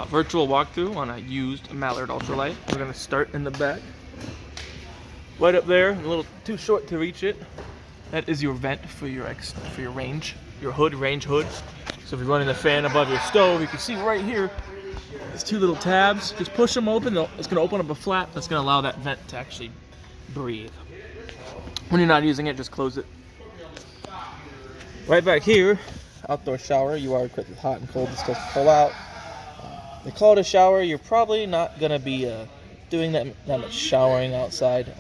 virtual walkthrough on a used Mallard UltraLite. We're going to start in the back. Right up there, a little too short to reach it. That is your vent for your range, your range hood. So if you're running the fan above your stove, you can see right here, there's two little tabs. Just push them open. It's going to open up a flap that's going to allow that vent to actually breathe. When you're not using it, just close it. Right back here, outdoor shower. You are equipped with hot and cold. This does pull out. They call it a shower. You're probably not going to be doing that much showering outside,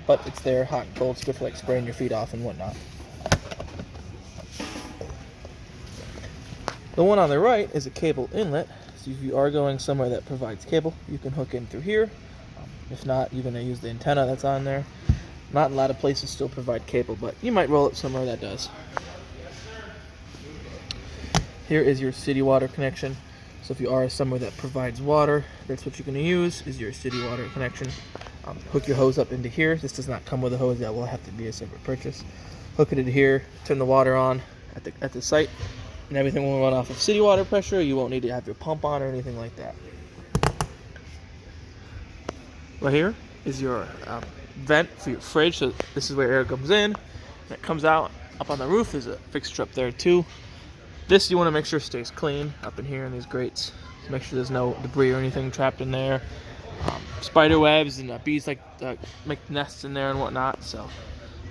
but it's there, hot and cold. It's good for like spraying your feet off and whatnot. The one on the right is a cable inlet. So if you are going somewhere that provides cable, you can hook in through here. If not, you're going to use the antenna that's on there. Not a lot of places still provide cable, but you might roll it somewhere that does. Here is your city water connection. So if you are somewhere that provides water, that's what you're going to use, is your city water connection. Hook your hose up into here. This does not come with a hose. That will have to be a separate purchase. Hook it into here, turn the water on at the site, and everything will run off of city water pressure. You won't need to have your pump on or anything like that. Right here is your vent for your fridge. So this is where air comes in, and it comes out. Up on the roof is a fixture up there too. This you want to make sure stays clean up in here in these grates. So make sure there's no debris or anything trapped in there. Spider webs and bees make nests in there and whatnot. So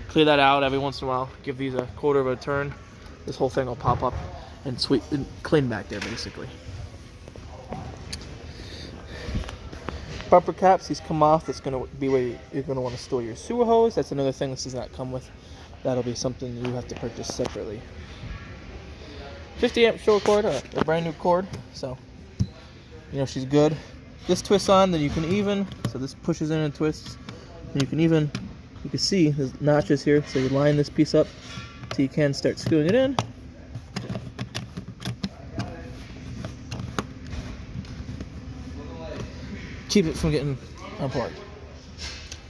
clear that out every once in a while. Give these a quarter of a turn. This whole thing will pop up and sweep and clean back there basically. Bumper caps, these come off. That's going to be where you're going to want to store your sewer hose. That's another thing this does not come with. That'll be something you have to purchase separately. 50 amp short cord, a brand new cord, so you know she's good. This twists on, then you can even, so this pushes in and twists, and you can see there's notches here, so you line this piece up so you can start screwing it in. Keep it from getting unplugged.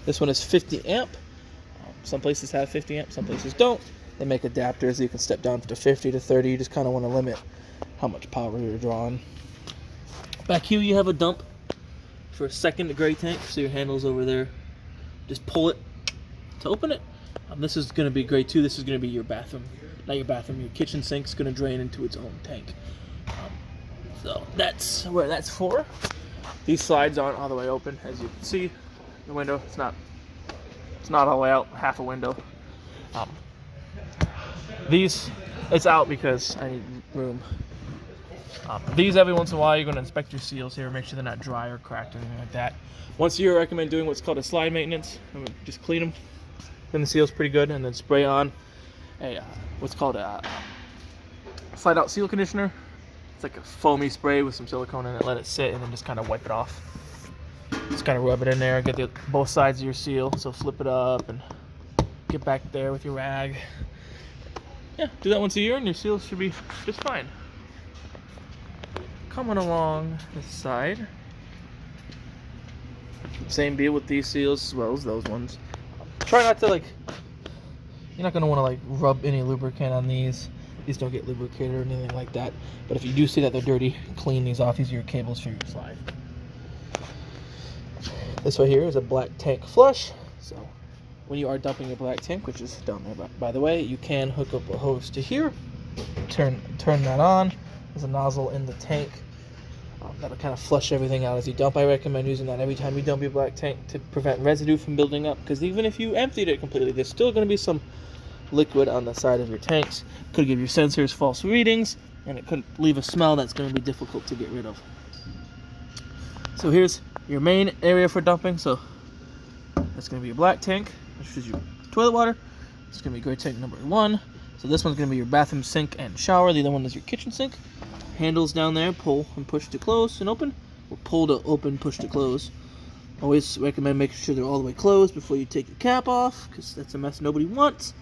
This one is 50 amp. Some places have 50 amp, some places don't. They make adapters so you can step down to 50 to 30. You just kind of want to limit how much power you're drawing. Back here you have a dump for a second gray tank. So your handle's over there. Just pull it to open it. This is going to be gray too. This is going to be your bathroom. Not your bathroom, your kitchen sink's going to drain into its own tank. So that's where that's for. These slides aren't all the way open. As you can see, the window, it's not all the way out, half a window. These, it's out because I need room. These, every once in a while, you're going to inspect your seals here, make sure they're not dry or cracked or anything like that. Once a year, I recommend doing what's called a slide maintenance. I'm going to just clean them, clean the seals pretty good, and then spray on a what's called a slide out seal conditioner. It's like a foamy spray with some silicone in it. Let it sit, and then just kind of wipe it off. Just kind of rub it in there, get both sides of your seal. So flip it up and get back there with your rag. Yeah, do that once a year and your seals should be just fine. Coming along this side. Same deal with these seals as well as those ones. Try not to you're not going to want to rub any lubricant on these. These don't get lubricated or anything like that. But if you do see that they're dirty, clean these off. These are your cables for your slide. This right here is a black tank flush. So when you are dumping a black tank, which is down there by the way, you can hook up a hose to here, turn that on. There's a nozzle in the tank that'll kind of flush everything out as you dump. I recommend using that every time you dump your black tank to prevent residue from building up, because even if you emptied it completely, there's still going to be some liquid on the side of your tanks. Could give your sensors false readings, and it could leave a smell that's going to be difficult to get rid of. So here's your main area for dumping. So that's going to be your black tank, which is your toilet water. It's going to be gray tank number 1. So this one's going to be your bathroom sink and shower. The other one is your kitchen sink. Handles down there, pull and push to close and open, or pull to open, push to close. Always recommend making sure they're all the way closed before you take your cap off, because that's a mess nobody wants.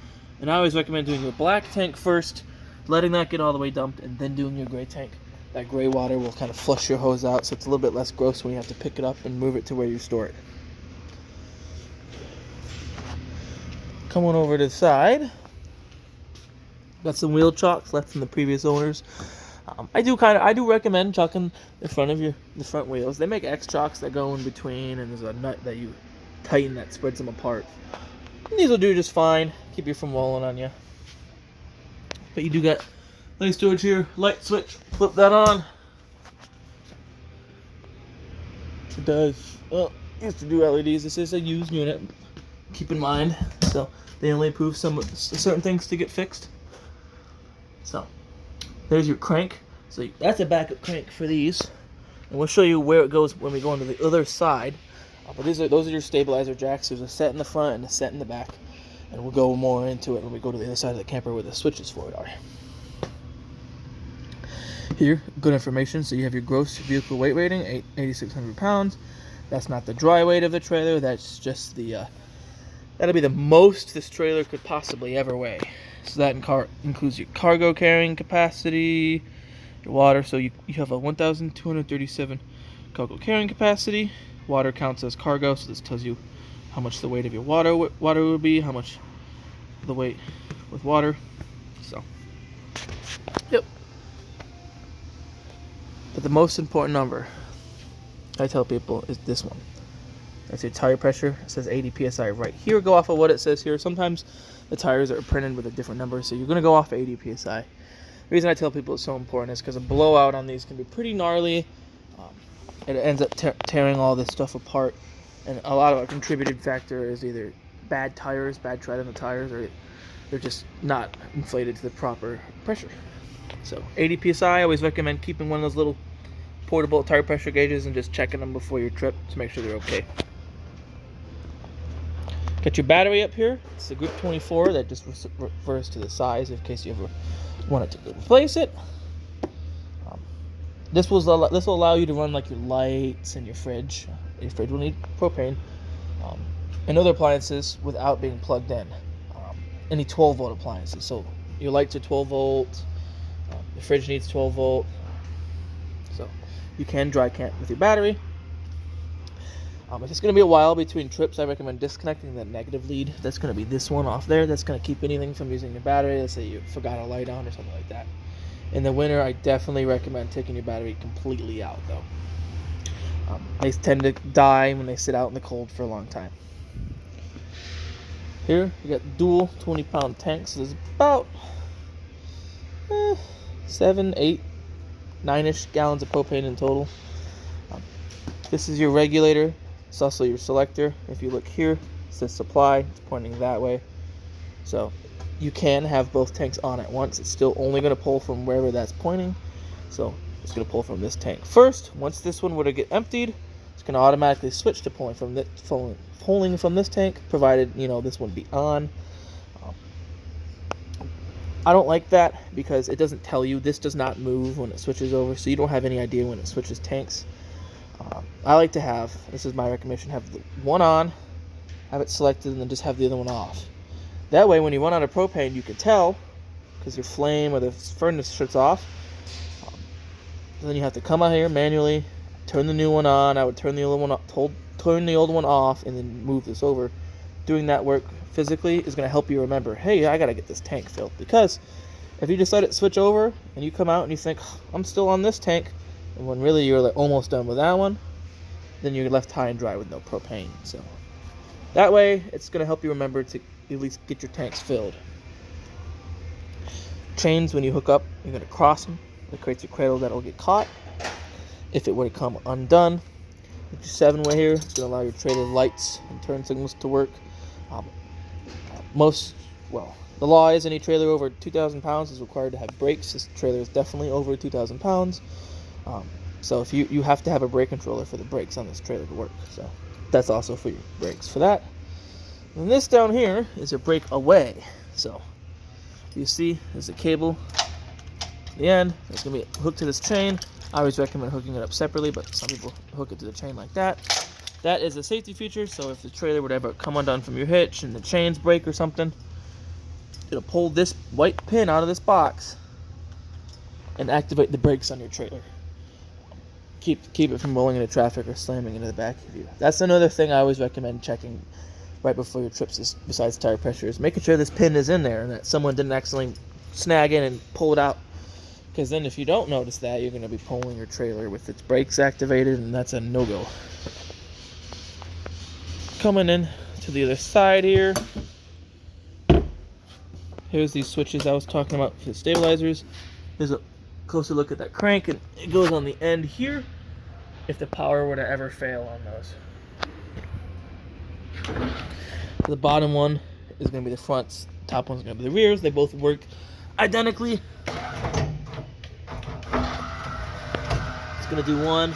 And I always recommend doing your black tank first, letting that get all the way dumped, and then doing your gray tank. That gray water will kind of flush your hose out, so it's a little bit less gross when you have to pick it up and move it to where you store it. Coming over to the side, got some wheel chocks left from the previous owners. I do recommend chocking the front wheels. They make X chocks that go in between, and there's a nut that you tighten that spreads them apart. And these will do just fine. Keep you from rolling on you. But you do get nice storage here. Light switch. Flip that on. It does. Well, used to do LEDs. This is a used unit. Keep in mind. So they only approve certain things to get fixed. So there's your crank. So that's a backup crank for these, and we'll show you where it goes when we go into the other side. But those are your stabilizer jacks. There's a set in the front and a set in the back, and we'll go more into it when we go to the other side of the camper where the switches for it are. Here, good information. So you have your gross vehicle weight rating, 8,600 pounds. That's not the dry weight of the trailer. That's just the that'll be the most this trailer could possibly ever weigh. So that includes your cargo carrying capacity, your water. So you have a 1,237 cargo carrying capacity. Water counts as cargo, so this tells you how much the weight of your water would be, how much the weight with water. So, yep. But the most important number I tell people is this one. That's your tire pressure. It says 80 psi right here. Go off of what it says here. Sometimes the tires are printed with a different number, so you're going to go off 80 psi. The reason I tell people it's so important is because a blowout on these can be pretty gnarly. It ends up tearing all this stuff apart, and a lot of a contributing factor is either bad tires, bad tread on the tires, or they're just not inflated to the proper pressure. So 80 psi, I always recommend keeping one of those little portable tire pressure gauges and just checking them before your trip to make sure they're okay. Got your battery up here. It's the Group 24. That just refers to the size in case you ever wanted to replace it. This will allow you to run like your lights and your fridge. Your fridge will need propane and other appliances without being plugged in. Any 12-volt appliances. So your lights are 12 volt. The fridge needs 12 volt. So you can dry camp with your battery. If it's going to be a while between trips, I recommend disconnecting the negative lead. That's going to be this one off there. That's going to keep anything from using your battery. Let's say you forgot a light on or something like that. In the winter, I definitely recommend taking your battery completely out, though. They tend to die when they sit out in the cold for a long time. Here, you got dual 20-pound tanks. There's about 7, 8, 9-ish gallons of propane in total. This is your regulator. It's also your selector. If you look here, it says supply. It's pointing that way. So you can have both tanks on at once. It's still only going to pull from wherever that's pointing. So it's going to pull from this tank first. Once this one were to get emptied, it's going to automatically switch to pulling from this tank, provided this one be on. I don't like that because it doesn't tell you. This does not move when it switches over, so you don't have any idea when it switches tanks. I like to have, this is my recommendation, have the one on, have it selected, and then just have the other one off. That way, when you run out of propane, you can tell, because your flame or the furnace shuts off. Then you have to come out here manually, turn the new one on. I would turn the old one off, and then move this over. Doing that work physically is going to help you remember, hey, I got to get this tank filled. Because if you just let it switch over, and you come out and you think, I'm still on this tank, and when really you're like almost done with that one, then you're left high and dry with no propane. So that way, it's going to help you remember to at least get your tanks filled. Chains, when you hook up, you're going to cross them. It creates a cradle that will get caught. If it were to come undone, with your 7-way here, it's going to allow your trailer lights and turn signals to work. The law is any trailer over 2,000 pounds is required to have brakes. This trailer is definitely over 2,000 pounds. So if you have to have a brake controller for the brakes on this trailer to work. So that's also for your brakes for that. And this down here is a brake away. So you see there's a cable at the end. It's going to be hooked to this chain. I always recommend hooking it up separately, but some people hook it to the chain like that. That is a safety feature, so if the trailer would ever come undone from your hitch and the chains break or something, it'll pull this white pin out of this box and activate the brakes on your trailer. Keep it from rolling into traffic or slamming into the back of you. That's another thing I always recommend checking right before your trips is, besides tire pressure, is making sure this pin is in there and that someone didn't accidentally snag in and pull it out. Because then if you don't notice that, you're going to be pulling your trailer with its brakes activated, and that's a no-go. Coming in to the other side here. Here's these switches I was talking about for the stabilizers. There's a closer look at that crank, and it goes on the end here if the power were to ever fail on those. The bottom one is going to be the fronts, top one's going to be the rears. They both work identically. It's going to do one.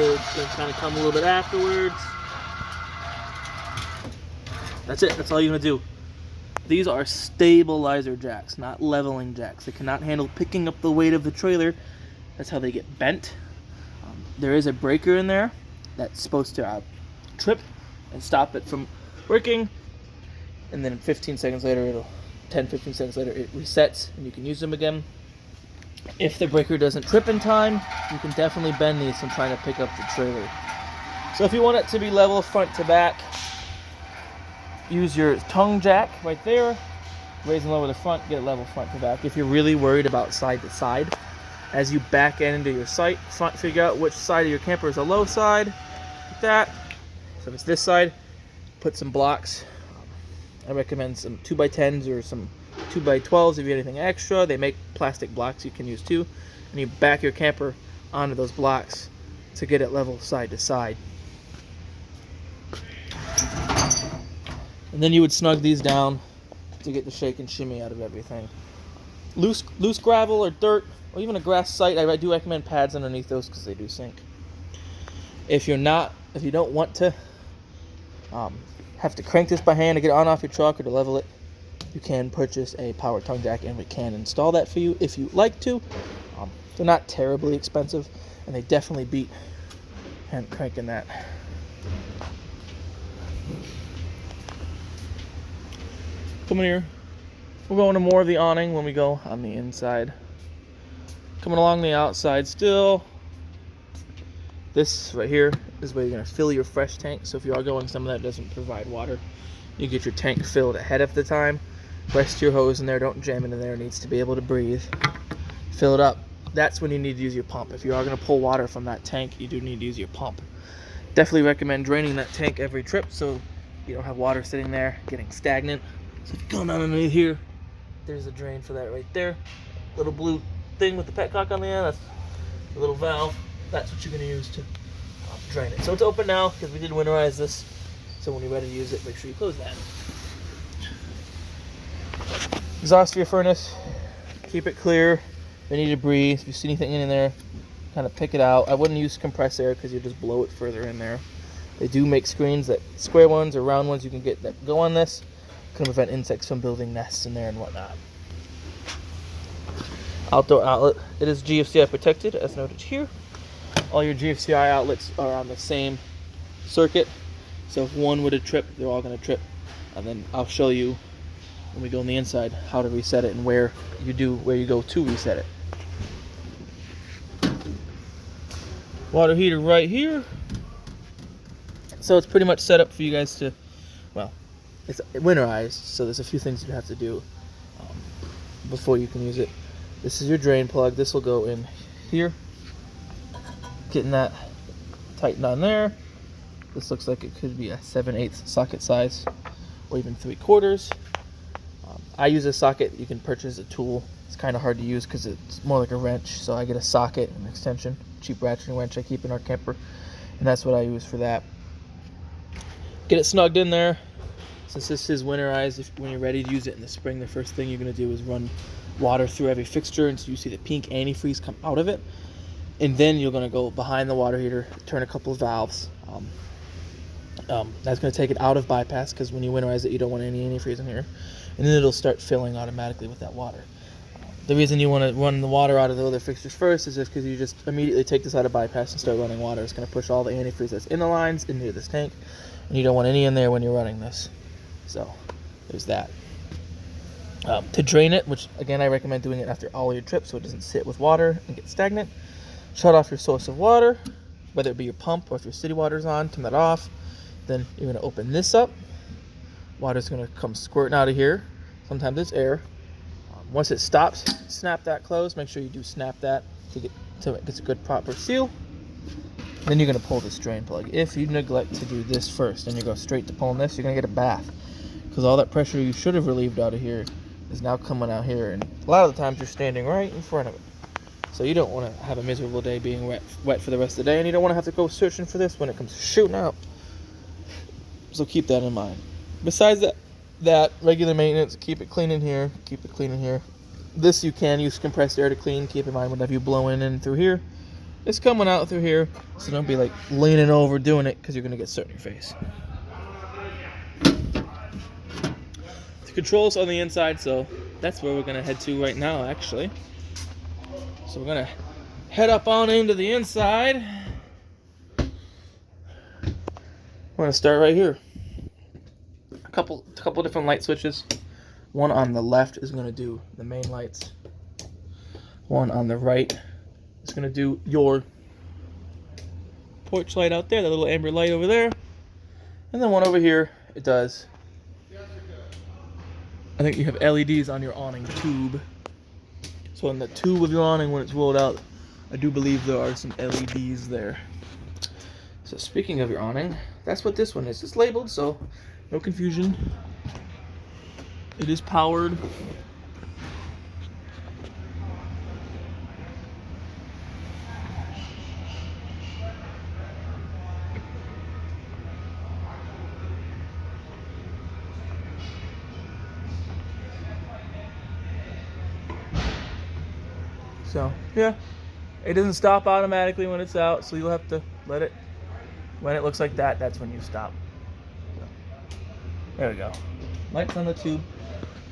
It's going to kind of come a little bit afterwards. That's it. That's all you're going to do. These are stabilizer jacks, not leveling jacks. They cannot handle picking up the weight of the trailer. That's how they get bent. There is a breaker in there that's supposed to trip and stop it from working. And then 15 seconds later, 10-15 seconds later, it resets and you can use them again. If the breaker doesn't trip in time, you can definitely bend these from trying to pick up the trailer. So if you want it to be level front to back, use your tongue jack right there, raise and lower the front, get it level front to back. If you're really worried about side to side, as you back end into your front, figure out which side of your camper is a low side, like that. So if it's this side, put some blocks. I recommend some 2x10s or some 2x12s if you have anything extra. They make plastic blocks you can use too. And you back your camper onto those blocks to get it level side to side. And then you would snug these down to get the shake and shimmy out of everything. Loose gravel or dirt, or even a grass site, I do recommend pads underneath those because they do sink. If you don't want to have to crank this by hand to get it on off your truck or to level it, you can purchase a power tongue jack and we can install that for you if you like to. They're not terribly expensive and they definitely beat hand cranking that. Come in here. We'll go into more of the awning when we go on the inside. Coming along the outside still. This right here is where you're going to fill your fresh tank. So if you are going somewhere that doesn't provide water, you get your tank filled ahead of the time. Rest your hose in there. Don't jam it in there. It needs to be able to breathe. Fill it up. That's when you need to use your pump. If you are going to pull water from that tank, you do need to use your pump. Definitely recommend draining that tank every trip so you don't have water sitting there getting stagnant. So if you go down underneath here, there's a drain for that right there. Little blue thing with the petcock on the end, that's a little valve. That's what you're going to use to drain it. So it's open now because we did winterize this. So when you're ready to use it, make sure you close that. Exhaust for your furnace. Keep it clear. They need to breathe. If you see anything in there, kind of pick it out. I wouldn't use compressed air because you just blow it further in there. They do make screens, that square ones or round ones you can get that go on this. Can prevent insects from building nests in there and whatnot. Outdoor outlet. It is GFCI protected as noted here. All your GFCI outlets are on the same circuit. So if one were to trip, they're all going to trip. And then I'll show you when we go on the inside how to reset it and where you go to reset it. Water heater right here. So it's pretty much set up for you guys to, well, it's winterized, so there's a few things you have to do before you can use it. This is your drain plug. This will go in here. Getting that tightened on there. This looks like it could be a 7/8 socket size or even 3/4. I use a socket. You can purchase a tool. It's kind of hard to use because it's more like a wrench, so I get a socket, an extension, cheap ratcheting wrench I keep in our camper, and that's what I use for that. Get it snugged in there. Since this is winterized, when you're ready to use it in the spring, the first thing you're going to do is run water through every fixture until you see the pink antifreeze come out of it. And then you're going to go behind the water heater, turn a couple of valves. That's going to take it out of bypass because when you winterize it, you don't want any antifreeze in here. And then it'll start filling automatically with that water. The reason you want to run the water out of the other fixtures first is just because you just immediately take this out of bypass and start running water. It's going to push all the antifreeze that's in the lines into this tank. And you don't want any in there when you're running this. So, there's that. To drain it, which again I recommend doing it after all your trips so it doesn't sit with water and get stagnant. Shut off your source of water, whether it be your pump or if your city water's on, turn that off. Then you're going to open this up. Water's going to come squirting out of here. Sometimes it's air. Once it stops, snap that closed. Make sure you do snap that so it gets a good proper seal. Then you're going to pull this drain plug. If you neglect to do this first and you go straight to pulling this, you're going to get a bath. Because all that pressure you should have relieved out of here is now coming out here. And a lot of the times you're standing right in front of it. So you don't want to have a miserable day being wet for the rest of the day. And you don't want to have to go searching for this when it comes shooting out. So keep that in mind. Besides that regular maintenance, keep it clean in here. Keep it clean in here. This you can use compressed air to clean. Keep in mind whenever you blow in through here, it's coming out through here. So don't be like leaning over doing it because you're going to get soot in your face. The controls on the inside, so that's where we're going to head to right now actually. So we're going to head up on into the inside. We're going to start right here. A couple different light switches. One on the left is going to do the main lights. One on the right is going to do your porch light out there, that little amber light over there. And then one over here, it does. I think you have LEDs on your awning tube. So on the tube of your awning, when it's rolled out, I do believe there are some LEDs there. So speaking of your awning, that's what this one is. It's labeled, so no confusion. It is powered. So, yeah, it doesn't stop automatically when it's out, so you'll have to let it, when it looks like that, that's when you stop. So, there we go. Lights on the tube.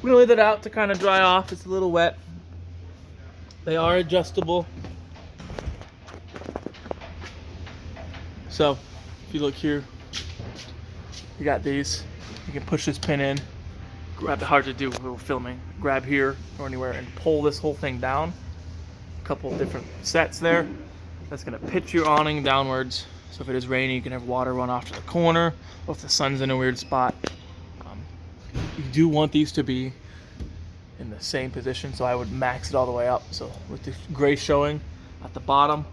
We're gonna leave that out to kind of dry off. It's a little wet. They are adjustable. So, if you look here, you got these. You can push this pin in, grab, hard to do when we're filming, grab here or anywhere and pull this whole thing down. Couple different sets there. That's going to pitch your awning downwards, so if it is raining you can have water run off to the corner, or if the sun's in a weird spot. You do want these to be in the same position, so I would max it all the way up, so with the gray showing at the bottom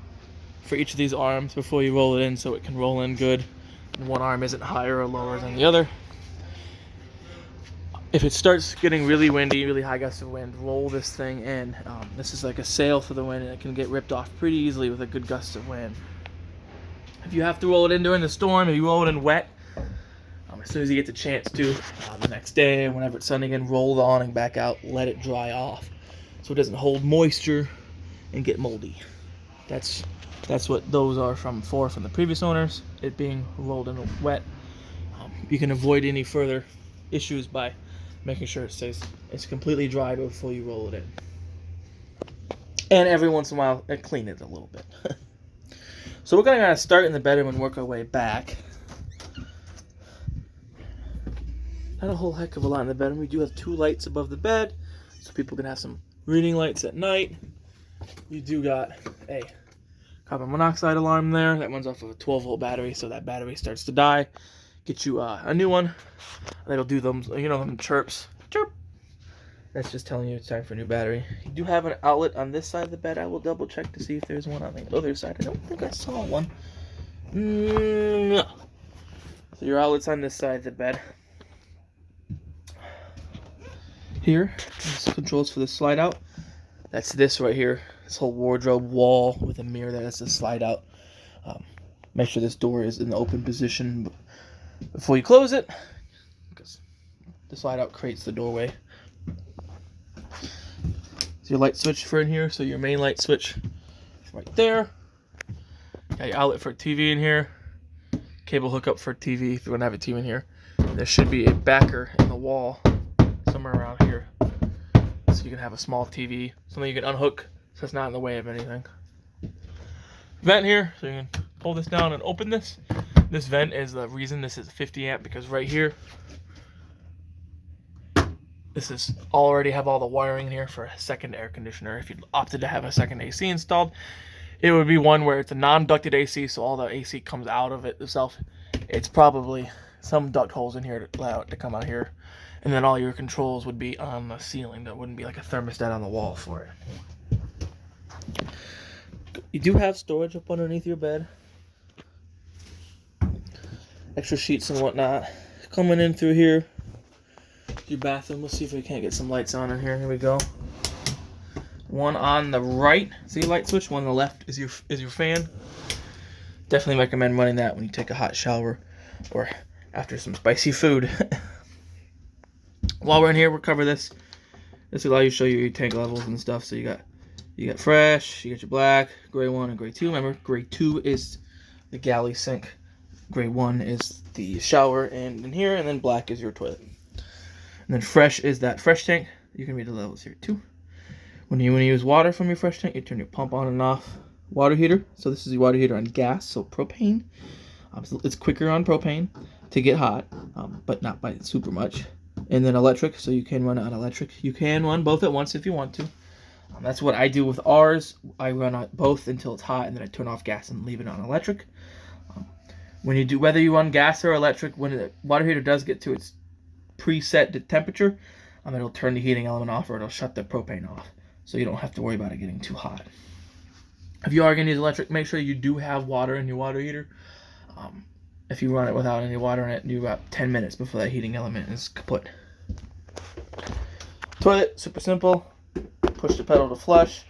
for each of these arms before you roll it in, so it can roll in good and one arm isn't higher or lower than the other. If it starts getting really windy, really high gusts of wind, roll this thing in. This is like a sail for the wind, and it can get ripped off pretty easily with a good gust of wind. If you have to roll it in during the storm, if you roll it in wet, as soon as you get the chance to, the next day, whenever it's sunny again, roll the awning back out, let it dry off, so it doesn't hold moisture and get moldy. That's what those are from the previous owners. It being rolled in wet, you can avoid any further issues by making sure it's completely dry before you roll it in. And every once in a while, clean it a little bit. So we're going to start in the bedroom and work our way back. Not a whole heck of a lot in the bedroom. We do have 2 lights above the bed, so people can have some reading lights at night. You do got a carbon monoxide alarm there. That runs off of a 12-volt battery, so that battery starts to die. Get you a new one. That'll do them, them chirps. Chirp. That's just telling you it's time for a new battery. You do have an outlet on this side of the bed. I will double check to see if there's one on the other side. I don't think I saw one. No. So your outlet's on this side of the bed. Here, this controls for the slide out. That's this right here. This whole wardrobe wall with a mirror there. That's the slide out. Make sure this door is in the open position before you close it, because the slide out creates the doorway. So your light switch for in here, so your main light switch right there. Got your outlet for a TV in here. Cable hookup for a TV if you want to have a TV in here. There should be a backer in the wall somewhere around here, so you can have a small TV, something you can unhook so it's not in the way of anything. Vent here, so you can pull this down and open this. This vent is the reason this is 50 amp, because right here This is already have all the wiring in here for a second air conditioner. If you opted to have a second AC installed, it would be one where it's a non-ducted AC, so all the AC comes out of it itself. It's probably some duct holes in here to allow it to come out here. And then all your controls would be on the ceiling. There wouldn't be like a thermostat on the wall for it. You do have storage up underneath your bed. Extra sheets and whatnot. Coming in through here. Your bathroom. Let's see if we can't get some lights on in here. Here we go. One on the right, see your light switch. One on the left is your fan. Definitely recommend running that when you take a hot shower or after some spicy food. While we're in here, we'll cover this. This will allow you to show you your tank levels and stuff. So you got fresh, you got your black, gray 1, and gray 2. Remember, gray 2 is the galley sink. Gray 1 is the shower and in here, and then black is your toilet. And then fresh is that fresh tank. You can read the levels here too. When you use water from your fresh tank, you turn your pump on and off. Water heater. So this is your water heater on gas, so propane. So it's quicker on propane to get hot, but not by super much. And then electric, so you can run it on electric. You can run both at once if you want to. That's what I do with ours. I run on both until it's hot, and then I turn off gas and leave it on electric. When you do, whether you run gas or electric, when the water heater does get to its preset temperature, it'll turn the heating element off, or it'll shut the propane off. So you don't have to worry about it getting too hot. If you are going to use electric, make sure you do have water in your water heater. If you run it without any water in it, do about 10 minutes before that heating element is kaput. Toilet, super simple. Push the pedal to flush.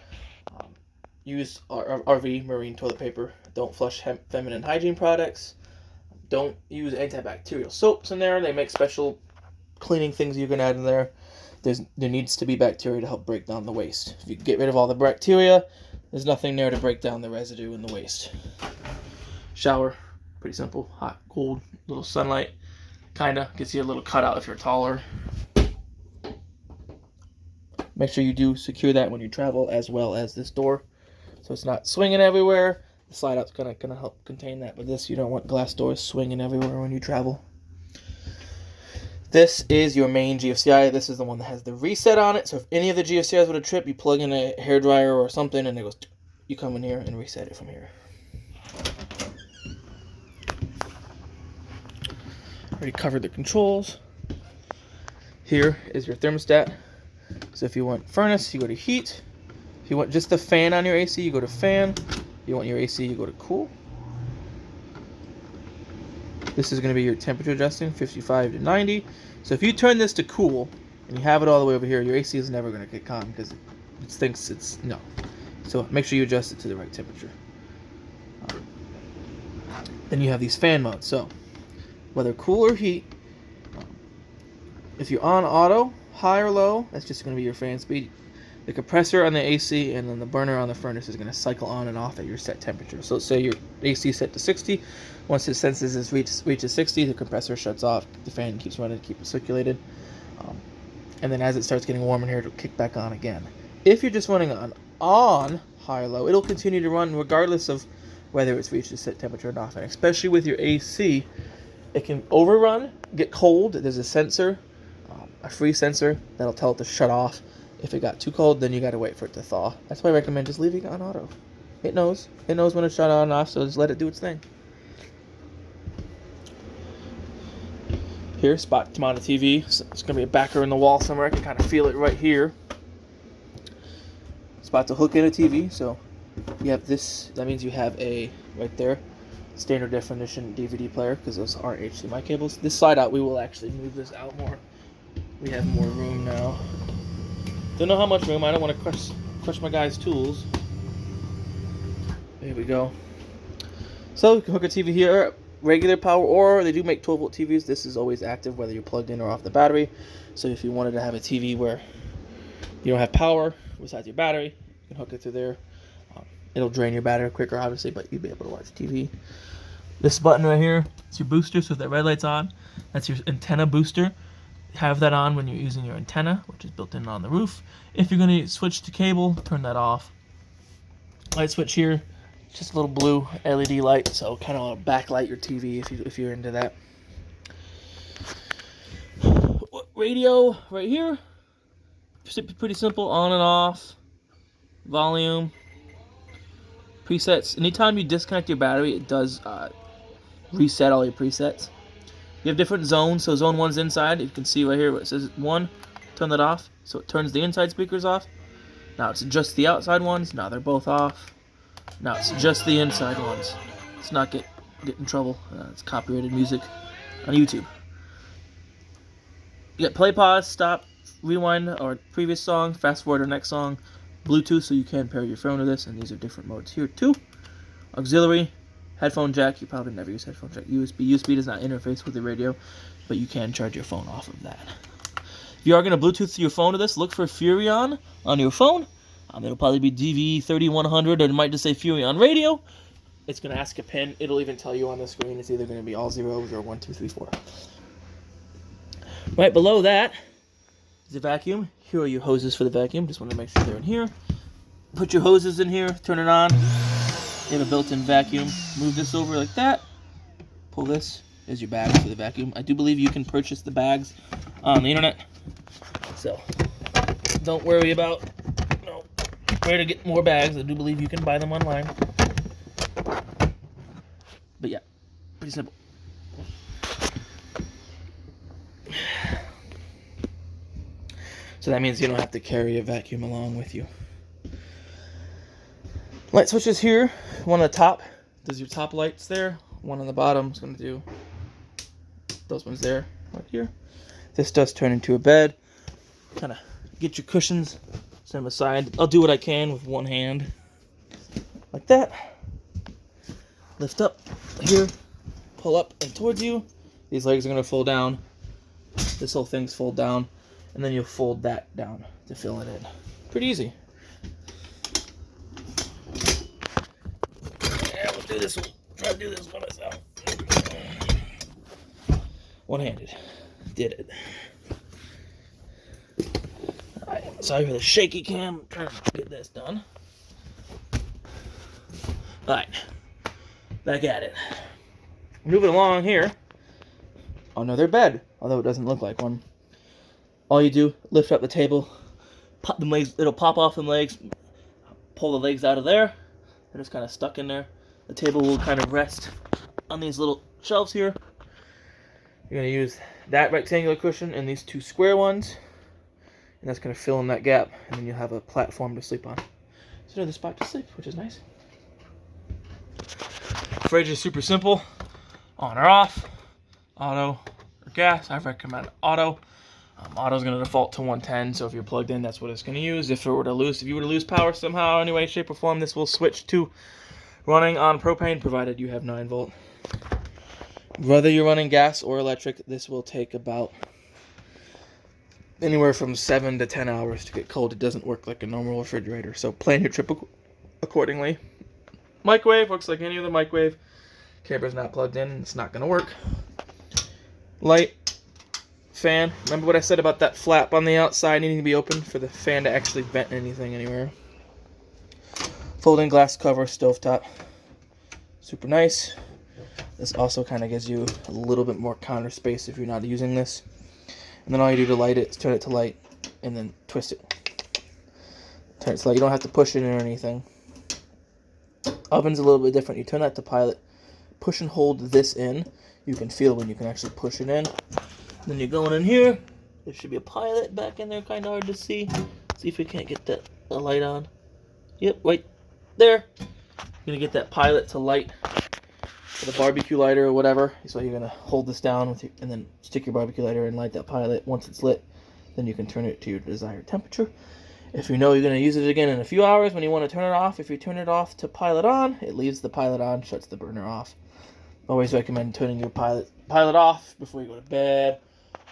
Use RV, marine toilet paper. Don't flush feminine hygiene products. Don't use antibacterial soaps in there. They make special cleaning things you can add in there. There needs to be bacteria to help break down the waste. If you get rid of all the bacteria, there's nothing there to break down the residue and the waste. Shower, pretty simple. Hot, cold, little sunlight. Kinda gets you a little cutout if you're taller. Make sure you do secure that when you travel, as well as this door, so it's not swinging everywhere. The slide out's gonna help contain that, but this, you don't want glass doors swinging everywhere when you travel. This is your main GFCI. This is the one that has the reset on it. So if any of the GFCIs would have tripped, you plug in a hairdryer or something and it goes, you come in here and reset it from here. Already covered the controls. Here is your thermostat. So if you want furnace, you go to heat. If you want just the fan on your AC, you go to fan. If you want your AC, you go to cool. This is going to be your temperature adjusting, 55 to 90. So if you turn this to cool and you have it all the way over here, your AC is never going to kick on because it thinks it's no. So make sure you adjust it to the right temperature. Then you have these fan modes. So whether cool or heat, if you're on auto, high or low, that's just going to be your fan speed. The compressor on the AC and then the burner on the furnace is going to cycle on and off at your set temperature. So let's say your AC is set to 60. Once it senses it reaches 60, the compressor shuts off. The fan keeps running to keep it circulated. And then as it starts getting warm in here, it'll kick back on again. If you're just running on high or low, it'll continue to run regardless of whether it's reached a set temperature or not. And especially with your AC, it can overrun, get cold. There's a sensor, a free sensor, that'll tell it to shut off. If it got too cold, then you gotta wait for it to thaw. That's why I recommend just leaving it on auto. It knows when it's shut on and off, so just let it do its thing. Here, spot to mount a TV. So it's gonna be a backer in the wall somewhere. I can kind of feel it right here. Spot to hook in a TV. So you have this. That means you have a right there, standard definition DVD player, because those aren't HDMI cables. This slide out, we will actually move this out more. We have more room now. Don't know how much room. I don't want to crush my guy's tools. There we go. So you can hook a TV here, regular power, or they do make 12-volt TVs. This is always active whether you're plugged in or off the battery. So if you wanted to have a TV where you don't have power besides your battery, you can hook it through there. It'll drain your battery quicker, obviously, but you'll be able to watch TV. This button right here, it's your booster. So if that red light's on, that's your antenna booster. Have that on when you're using your antenna, which is built in on the roof. If you're going to switch to cable, turn that off. Light switch here, just a little blue LED light, so kind of backlight your TV if you're into that. Radio right here, pretty simple, on and off, volume, presets. Anytime you disconnect your battery, it does reset all your presets. You have different zones, so zone 1's inside. You can see right here where it says 1, turn that off, so it turns the inside speakers off. Now it's just the outside ones, now they're both off. Now it's just the inside ones. Let's not get in trouble, it's copyrighted music on YouTube. You got play, pause, stop, rewind, or previous song, fast forward to next song, Bluetooth, so you can pair your phone to this, and these are different modes here too. Auxiliary, headphone jack, you probably never use headphone jack. USB does not interface with the radio, but you can charge your phone off of that. If you are going to Bluetooth your phone to this, look for Furrion on your phone. It'll probably be DV3100, or it might just say Furrion radio. It's going to ask a pin. It'll even tell you on the screen. It's either going to be all zeros or 1, 2, 3, 4. Right below that is a vacuum. Here are your hoses for the vacuum. Just want to make sure they're in here. Put your hoses in here. Turn it on. You have a built-in vacuum. Move this over like that. Pull this. There's your bags for the vacuum. I do believe you can purchase the bags on the internet. So don't worry about where to get more bags. I do believe you can buy them online. But yeah, pretty simple. So that means you don't have to carry a vacuum along with you. Light switches here. One on the top does your top lights there. One on the bottom is going to do those ones there, right here. This does turn into a bed. Kind of get your cushions, set them aside. I'll do what I can with one hand, like that. Lift up here, pull up and towards you. These legs are going to fold down. This whole thing's fold down, and then you'll fold that down to fill it in. Pretty easy. Yeah, we'll do this one. Try to do this one myself. One-handed. Did it. Alright, sorry for the shaky cam. I'm trying to get this done. Alright. Back at it. Moving along here. Another bed, although it doesn't look like one. All you do, lift up the table, pop the legs, it'll pop off the legs, pull the legs out of there, and it's kind of stuck in there. The table will kind of rest on these little shelves here. You're going to use that rectangular cushion and these two square ones, and that's going to fill in that gap, and then you'll have a platform to sleep on. So another spot to sleep, which is nice. Fridge is super simple. On or off, auto or gas. I recommend auto. Auto is going to default to 110, so if you're plugged in, that's what it's going to use. If you were to lose power somehow, any way, shape, or form, this will switch to running on propane, provided you have 9 volt. Whether you're running gas or electric, this will take about anywhere from 7 to 10 hours to get cold. It doesn't work like a normal refrigerator, so plan your trip accordingly. Microwave works like any other microwave. Camera's not plugged in, it's not going to work. Light, fan. Remember what I said about that flap on the outside needing to be open for the fan to actually vent anything anywhere. Folding glass cover, stovetop. Super nice. This also kind of gives you a little bit more counter space if you're not using this. And then all you do to light it is turn it to light and then twist it. Turn it to light. You don't have to push it in or anything. Oven's a little bit different. You turn that to pilot. Push and hold this in. You can feel when you can actually push it in. Then you're going in here. There should be a pilot back in there, kind of hard to see. See if we can't get the light on. Yep, right there. You're going to get that pilot to light for the barbecue lighter or whatever. So you're going to hold this down with and then stick your barbecue lighter and light that pilot. Once it's lit, then you can turn it to your desired temperature. If you know you're going to use it again in a few hours when you want to turn it off, if you turn it off to pilot on, it leaves the pilot on, shuts the burner off. Always recommend turning your pilot off before you go to bed,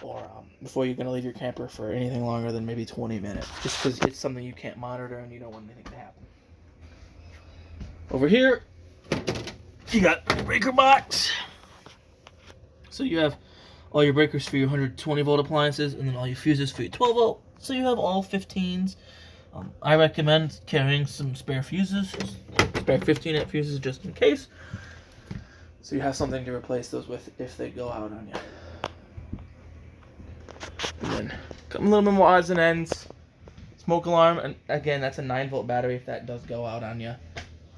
or before you're going to leave your camper for anything longer than maybe 20 minutes, just because it's something you can't monitor and you don't want anything to happen. Over here, you got the breaker box. So you have all your breakers for your 120 volt appliances, and then all your fuses for your 12 volt. So you have all 15s. I recommend carrying some spare fuses, spare 15-amp fuses just in case. So you have something to replace those with if they go out on you. And then a little bit more odds and ends. Smoke alarm, and again, that's a 9-volt battery. If that does go out on you,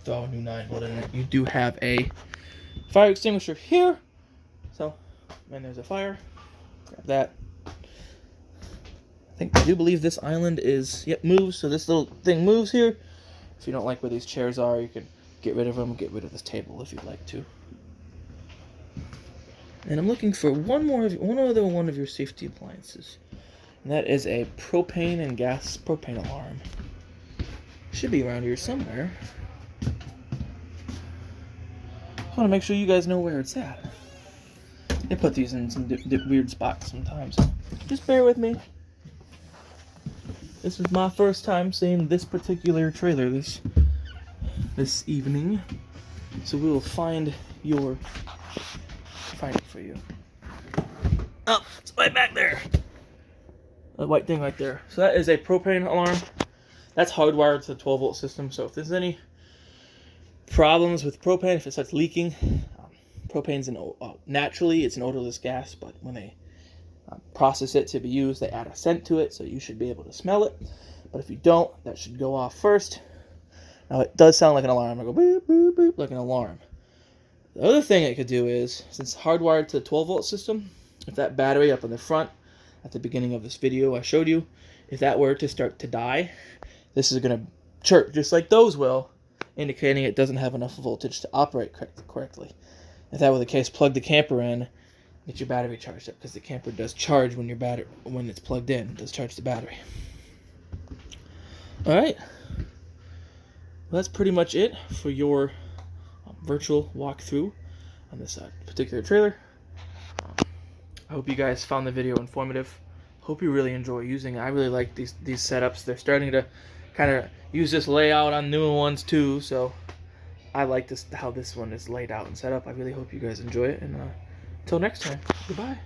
throw a new 9-volt in it. You do have a fire extinguisher here. So, and there's a fire. Grab that. I do believe this island is, moves. So this little thing moves here. If you don't like where these chairs are, you can get rid of them. Get rid of this table if you'd like to. And I'm looking for one other one of your safety appliances. And that is a propane and gas propane alarm. Should be around here somewhere. I want to make sure you guys know where it's at. They put these in some weird spots sometimes. Just bear with me. This is my first time seeing this particular trailer this evening. So we will find it for you. Oh, it's right back there. The white thing right there. So that is a propane alarm. That's hardwired to the 12-volt system. So if there's any problems with propane, if it starts leaking, propane's naturally it's an odorless gas, but when they process it to be used, they add a scent to it, so you should be able to smell it. But if you don't, that should go off first. Now it does sound like an alarm. I go boop boop boop like an alarm. The other thing it could do is, since it's hardwired to the 12-volt system, if that battery up in the front at the beginning of this video I showed you, if that were to start to die, this is going to chirp just like those will, indicating it doesn't have enough voltage to operate correctly. If that were the case, plug the camper in, get your battery charged up, because the camper does charge when it's plugged in. It does charge the battery. Alright. Well, that's pretty much it for your virtual walkthrough on this particular trailer. I hope you guys found the video informative. Hope you really enjoy using it. I really like these setups. They're starting to kind of use this layout on newer ones too, so I like how this one is laid out and set up. I really hope you guys enjoy it, and until next time, goodbye.